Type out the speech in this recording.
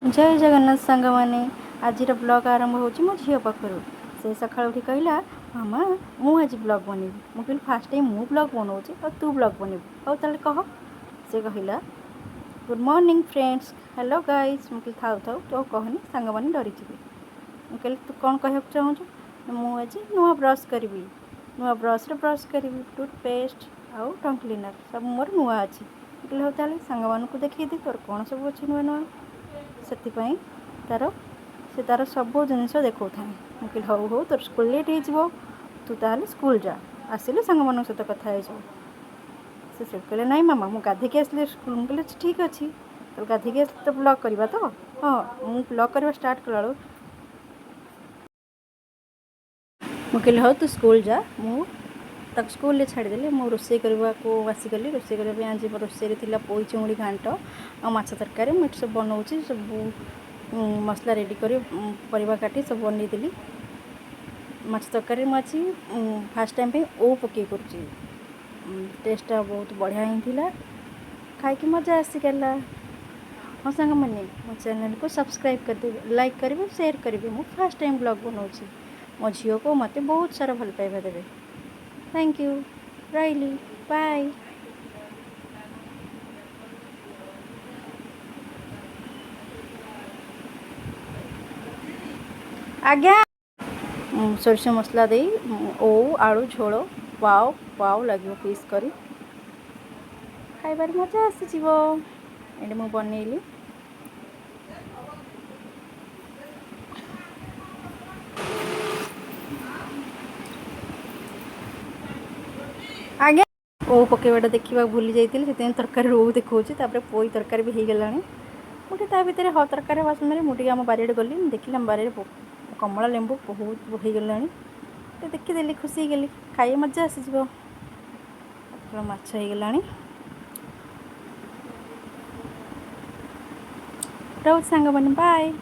जय जगन्नाथ सांग मैंने आज ब्लॉग आरंभ होची मो झील पाखर से सका उठी कहला मामा मु आज ब्लॉग बनैबी मु कहली फास्ट टाइम मु ब्लॉग बनाऊँगी और तू ब्लॉग बनैबू ताले कह से कहला good morning friends hello guys मु कहली थाउ थाउ तो कहनी सांग मैंने डरी मु कहली तू कौन कह चाहूँ मु आज नुआ ब्रश करी नुआ ब्रश करी टूथपेस्ट आउ टंग क्लीनर सब मोर नुआ अच्छी कहली हो ताले सांग मानू देखी दे तोर कौन सब अच्छी नुआ नुआ से तार सब जिन देखा था मुझे हौ हौ तोर स्कूल लेट हो तू ताल स्कूल जा आसिले सांग मान सहित कथा से कहले नाई मामा मु गाधे आसली स्कूल मुझे ठीक अच्छे तो गाधे आस तो ब्लॉग करवा तो हाँ मु ब्लॉग करवा स्टार्ट कला मुझे हौ तू स्कूल जा मु तक स्कूल छाड़देली मु रोसे करने को आसिगली रोसे करने आज रोसे पोई चिंगुड़ी घाट आ माछ तरकारी मुझे सब बनाऊँगी सब मसला रेडी कर परिवा काटी सब बनईदेली माछ तरकारी मुझे फास्ट टाइम पे ओ पकई कर टेस्टा बहुत बढ़िया ही थिला खाई मजा आसीगला हाँ सांग मैंने मो चैनल को सब्सक्राइब करदेवे लाइक करेंगे शेयर करेंगे मु फास्ट टाइम ब्लॉग बनाऊँगी मो झील को मत बहुत सारा भल पाइबा देवे थैंक यू रही बाय आज्ञा सोरिष मसला दे ओ आलू झोल वाव वाव लगे पीस करी खाइबार मजा आसीज ये मु बनैली आज्ञा ओ पकेबाटा देखा भूली जाइए से तरकारी ओ देखा पोई तरकारी भी हो गला मुझे ता भितर ह तरकारी बासन मुझे आम बारे गली देखिए आम बारे कमला लेंबू बहुत हो गला देखीदेली खुशी गली खाई मजा आसीज माछ हो गला रोज सांग बाय।